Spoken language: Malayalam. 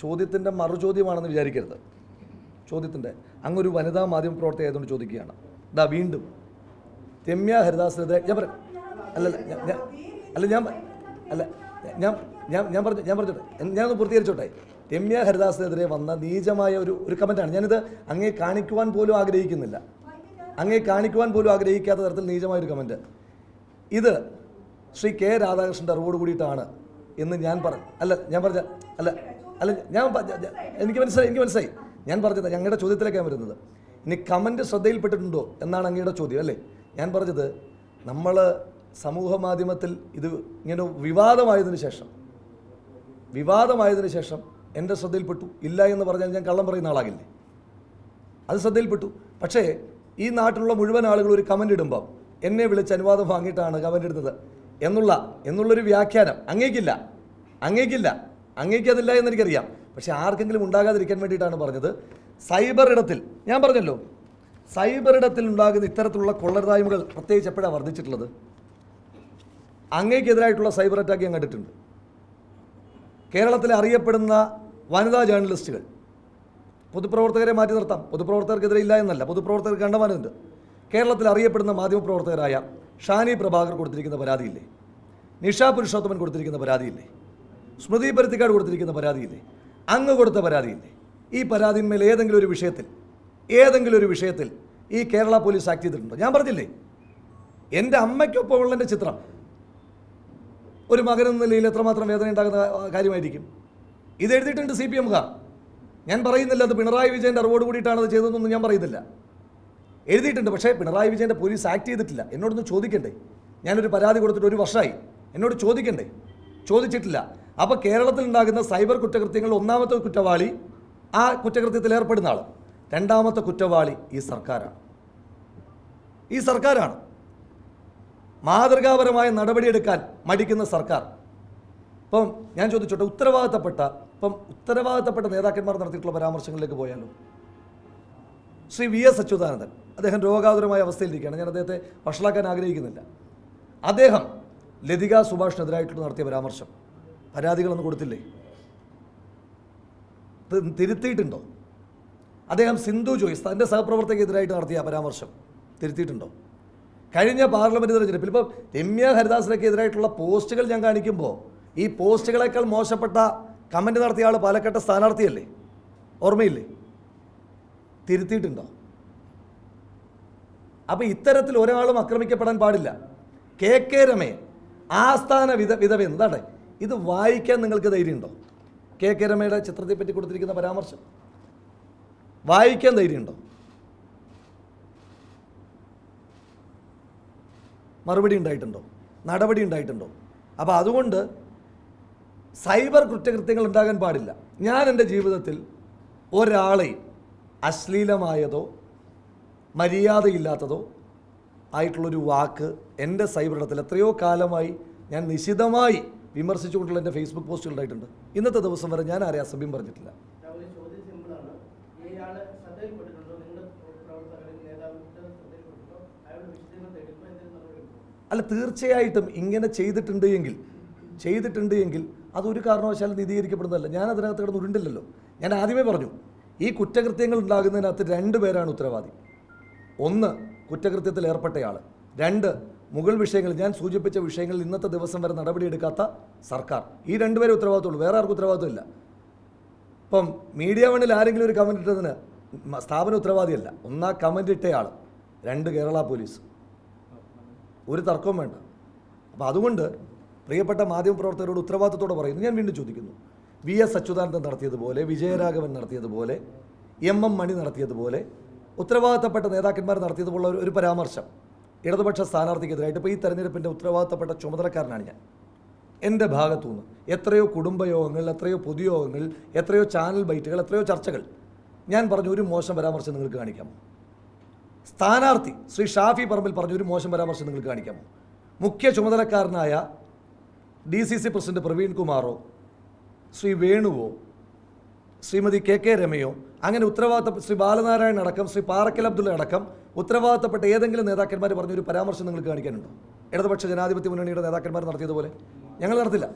ചോദ്യത്തിൻ്റെ മറുചോദ്യമാണെന്ന് വിചാരിക്കരുത്. ചോദ്യത്തിൻ്റെ അങ്ങൊരു വനിതാ മാധ്യമ പ്രവർത്തക ആയതുകൊണ്ട് ചോദിക്കുകയാണ്. ഇതാ വീണ്ടും രമ്യ ഹരിദാസിനെതിരെ ഞാൻ പറഞ്ഞോട്ടെ, ഞാനൊന്ന് പൂർത്തീകരിച്ചോട്ടെ. രമ്യ ഹരിദാസിനെതിരെ വന്ന നീചമായ ഒരു കമൻറ്റാണ്. ഞാനിത് അങ്ങേ കാണിക്കുവാൻ പോലും ആഗ്രഹിക്കാത്ത തരത്തിൽ നീചമായൊരു കമൻറ്റ്. ഇത് ശ്രീ കെ രാധാകൃഷ്ണൻ്റെ അറിവോട് കൂടിയിട്ടാണ് എന്ന് ഞാൻ എനിക്ക് മനസ്സിലായി. ഞാൻ പറഞ്ഞത് ഞങ്ങളുടെ ചോദ്യത്തിലേക്കാണ് വരുന്നത്. ഇനി കമൻറ്റ് ശ്രദ്ധയിൽപ്പെട്ടിട്ടുണ്ടോ എന്നാണ് അങ്ങയുടെ ചോദ്യം അല്ലേ? ഞാൻ പറഞ്ഞത് നമ്മൾ സമൂഹ മാധ്യമത്തിൽ ഇത് ഇങ്ങനെ വിവാദമായതിനു ശേഷം എൻ്റെ ശ്രദ്ധയിൽപ്പെട്ടു. ഇല്ല എന്ന് പറഞ്ഞാൽ ഞാൻ കള്ളം പറയുന്ന ആളാകില്ലേ? അത് ശ്രദ്ധയിൽപ്പെട്ടു. പക്ഷേ ഈ നാട്ടിലുള്ള മുഴുവൻ ആളുകൾ ഒരു കമൻ്റ് ഇടുമ്പോൾ എന്നെ വിളിച്ച് അനുവാദം വാങ്ങിയിട്ടാണ് കമൻ്റ് ഇടുന്നത് എന്നുള്ളൊരു വ്യാഖ്യാനം അങ്ങേക്കതില്ല എന്നെനിക്കറിയാം. പക്ഷേ ആർക്കെങ്കിലും ഉണ്ടാകാതിരിക്കാൻ വേണ്ടിയിട്ടാണ് പറഞ്ഞത്. സൈബർ ഇടത്തിൽ ഞാൻ പറഞ്ഞല്ലോ, സൈബർ ഇടത്തിൽ ഉണ്ടാകുന്ന ഇത്തരത്തിലുള്ള കൊള്ളരുതായ്മകൾ പ്രത്യേകിച്ച് എപ്പോഴാണ് വർദ്ധിച്ചിട്ടുള്ളത്? അങ്ങേക്കെതിരായിട്ടുള്ള സൈബർ അറ്റാക്ക് ഞാൻ കണ്ടിട്ടുണ്ട്. കേരളത്തിലെ അറിയപ്പെടുന്ന വനിതാ ജേർണലിസ്റ്റുകൾ, പൊതുപ്രവർത്തകരെ മാറ്റി നിർത്താം, പൊതുപ്രവർത്തകർക്കെതിരെ ഇല്ല എന്നല്ല, പൊതുപ്രവർത്തകർക്ക് കണ്ടമാനമുണ്ട്. കേരളത്തിൽ അറിയപ്പെടുന്ന മാധ്യമപ്രവർത്തകരായ ഷാനി പ്രഭാകർ കൊടുത്തിരിക്കുന്ന പരാതിയില്ലേ? നിഷ പുരുഷോത്തമൻ കൊടുത്തിരിക്കുന്ന പരാതിയില്ലേ? സ്മൃതി പരുത്തിക്കാട് കൊടുത്തിരിക്കുന്ന പരാതിയില്ലേ? അങ്ങ് കൊടുത്ത പരാതിയില്ലേ? ഈ പരാതിന്മേൽ ഏതെങ്കിലും ഒരു വിഷയത്തിൽ ഈ കേരള പോലീസ് ആക്ട് ചെയ്തിട്ടുണ്ടോ? ഞാൻ പറഞ്ഞില്ലേ, എൻ്റെ അമ്മയ്ക്കൊപ്പമുള്ള എൻ്റെ ചിത്രം ഒരു മകനെന്ന നിലയിൽ എത്രമാത്രം വേദന ഉണ്ടാകുന്ന കാര്യമായിരിക്കും. ഇത് എഴുതിയിട്ടുണ്ട് CPM-കാർ. ഞാൻ പറയുന്നില്ല അത് പിണറായി വിജയൻ്റെ അറിവോട് കൂടിയിട്ടാണ് അത് ചെയ്തതെന്നൊന്നും ഞാൻ പറയുന്നില്ല. എഴുതിയിട്ടുണ്ട്. പക്ഷേ പിണറായി വിജയൻ്റെ പോലീസ് ആക്ട് ചെയ്തിട്ടില്ല. എന്നോടൊന്ന് ചോദിക്കണ്ടേ? ഞാനൊരു പരാതി കൊടുത്തിട്ട് 1 വർഷമായി. എന്നോട് ചോദിക്കണ്ടേ? ചോദിച്ചിട്ടില്ല. അപ്പോൾ കേരളത്തിൽ ഉണ്ടാകുന്ന സൈബർ കുറ്റകൃത്യങ്ങളിൽ ഒന്നാമത്തെ കുറ്റവാളി ആ കുറ്റകൃത്യത്തിൽ ഏർപ്പെടുന്ന ആൾ, രണ്ടാമത്തെ കുറ്റവാളി ഈ സർക്കാരാണ്. മാതൃകാപരമായ നടപടിയെടുക്കാൻ മടിക്കുന്ന സർക്കാർ. ഇപ്പം ഞാൻ ചോദിച്ചോട്ടെ, ഉത്തരവാദിത്തപ്പെട്ട നേതാക്കന്മാർ നടത്തിയിട്ടുള്ള പരാമർശങ്ങളിലേക്ക് പോയാലോ? ശ്രീ VS അച്യുതാനന്ദൻ, അദ്ദേഹം രോഗാതുരമായ അവസ്ഥയിലിരിക്കുകയാണ്. ഞാൻ അദ്ദേഹത്തെ വഷളാക്കാൻ ആഗ്രഹിക്കുന്നില്ല. അദ്ദേഹം ലതിക സുഭാഷിനെതിരായിട്ട് നടത്തിയ പരാമർശം, പരാതികളൊന്നും കൊടുത്തില്ലേ? തിരുത്തിയിട്ടുണ്ടോ? അദ്ദേഹം സിന്ധു ജോയ്സ് തൻ്റെ സഹപ്രവർത്തകരെതിരായിട്ട് നടത്തിയ പരാമർശം തിരുത്തിയിട്ടുണ്ടോ? കഴിഞ്ഞ പാർലമെൻറ്റ് തെരഞ്ഞെടുപ്പിൽ ഇപ്പോൾ രമ്യ ഹരിദാസിനൊക്കെ എതിരായിട്ടുള്ള പോസ്റ്റുകൾ ഞാൻ കാണിക്കുമ്പോൾ ഈ പോസ്റ്റുകളേക്കാൾ മോശപ്പെട്ട കമൻറ്റ് നടത്തിയ ആൾ പാലക്കാട്ടെ സ്ഥാനാർത്ഥിയല്ലേ? ഓർമ്മയില്ലേ? തിരുത്തിയിട്ടുണ്ടോ? അപ്പോൾ ഇത്തരത്തിൽ ഒരാളും ആക്രമിക്കപ്പെടാൻ പാടില്ല. KK രമയെ ആസ്ഥാന വിധവ എന്താണ്? ഇത് വായിക്കാൻ നിങ്ങൾക്ക് ധൈര്യമുണ്ടോ? KK രമയുടെ ചിത്രത്തെ പറ്റി കൊടുത്തിരിക്കുന്ന പരാമർശം വായിക്കാൻ ധൈര്യമുണ്ടോ? മറുപടി ഉണ്ടായിട്ടുണ്ടോ? നടപടി ഉണ്ടായിട്ടുണ്ടോ? അപ്പോൾ അതുകൊണ്ട് സൈബർ കുറ്റകൃത്യങ്ങൾ ഉണ്ടാകാൻ പാടില്ല. ഞാൻ എൻ്റെ ജീവിതത്തിൽ ഒരാളെയും അശ്ലീലമായതോ മര്യാദയില്ലാത്തതോ ആയിട്ടുള്ളൊരു വാക്ക് എൻ്റെ സൈബർ ഇടത്തിൽ എത്രയോ കാലമായി ഞാൻ നിശിതമായി വിമർശിച്ചുകൊണ്ടുള്ള എൻ്റെ ഫേസ്ബുക്ക് പോസ്റ്റുകൾ ഉണ്ടായിട്ടുണ്ട്. ഇന്നത്തെ ദിവസം വരെ ഞാൻ ആരെയും അസഭ്യം പറഞ്ഞിട്ടില്ല. അല്ല, തീർച്ചയായിട്ടും ഇങ്ങനെ ചെയ്തിട്ടുണ്ട് എങ്കിൽ അതൊരു കാരണവശാലും നീതീകരിക്കപ്പെടുന്നതല്ല. ഞാൻ അതിനകത്ത് കിടന്ന് ഉരുണ്ടില്ലല്ലോ. ഞാൻ ആദ്യമേ പറഞ്ഞു, ഈ കുറ്റകൃത്യങ്ങൾ ഉണ്ടാകുന്നതിനകത്ത് 2 പേരാണ് ഉത്തരവാദി. 1 കുറ്റകൃത്യത്തിൽ ഏർപ്പെട്ടയാൾ, 2 മുകൾ വിഷയങ്ങൾ ഞാൻ സൂചിപ്പിച്ച വിഷയങ്ങളിൽ ഇന്നത്തെ ദിവസം വരെ നടപടിയെടുക്കാത്ത സർക്കാർ. ഈ 2 പേരെ ഉത്തരവാദിത്തമുള്ളൂ, വേറെ ആർക്കും ഉത്തരവാദിത്തമില്ല. ഇപ്പം മീഡിയ വണ്ണിൽ ആരെങ്കിലും ഒരു കമൻറ്റ് ഇട്ടതിന് സ്ഥാപനം ഉത്തരവാദിയല്ല. 1 കമൻറ്റ് ഇട്ടയാൾ, 2 കേരള പോലീസ്. ഒരു തർക്കവും വേണ്ട. അപ്പോൾ അതുകൊണ്ട് പ്രിയപ്പെട്ട മാധ്യമപ്രവർത്തകരോട് ഉത്തരവാദിത്തത്തോടെ പറയുന്നു. ഞാൻ വീണ്ടും ചോദിക്കുന്നു, VS അച്യുതാനന്ദൻ നടത്തിയതുപോലെ, വിജയരാഘവൻ നടത്തിയതുപോലെ, MM മണി നടത്തിയതുപോലെ, ഉത്തരവാദിത്തപ്പെട്ട നേതാക്കന്മാർ നടത്തിയതുപോലെ ഒരു പരാമർശം ഇടതുപക്ഷ സ്ഥാനാർത്ഥിക്കെതിരായിട്ട് ഇപ്പോൾ ഈ തെരഞ്ഞെടുപ്പിൻ്റെ ഉത്തരവാദിത്തപ്പെട്ട ചുമതലക്കാരനാണ് ഞാൻ. എൻ്റെ ഭാഗത്തുനിന്ന് എത്രയോ കുടുംബയോഗങ്ങൾ, എത്രയോ പൊതുയോഗങ്ങൾ, എത്രയോ ചാനൽ ബൈറ്റുകൾ, എത്രയോ ചർച്ചകൾ ഞാൻ പറഞ്ഞു ഒരു മോശം പരാമർശം നിങ്ങൾക്ക് കാണിക്കാമോ? സ്ഥാനാർത്ഥി ശ്രീ ഷാഫി പറമ്പിൽ പറഞ്ഞു ഒരു മോശം പരാമർശം നിങ്ങൾക്ക് കാണിക്കാമോ? മുഖ്യ ചുമതലക്കാരനായ DCC പ്രസിഡന്റ് പ്രവീൺ കുമാറോ ശ്രീ വേണുവോ ശ്രീമതി KK രമയോ അങ്ങനെ ഉത്തരവാദിത്തപ്പെട്ട ശ്രീ ബാലനാരായണൻ അടക്കം ശ്രീ പാറക്കൽ അബ്ദുള്ള അടക്കം ഉത്തരവാദിത്തപ്പെട്ട ഏതെങ്കിലും നേതാക്കന്മാർ പറഞ്ഞൊരു പരാമർശം നിങ്ങൾക്ക് കാണിക്കാനുണ്ടോ? ഇടതുപക്ഷ ജനാധിപത്യ മുന്നണിയുടെ നേതാക്കന്മാർ നടത്തിയതുപോലെ ഞങ്ങൾ നടത്തില്ല.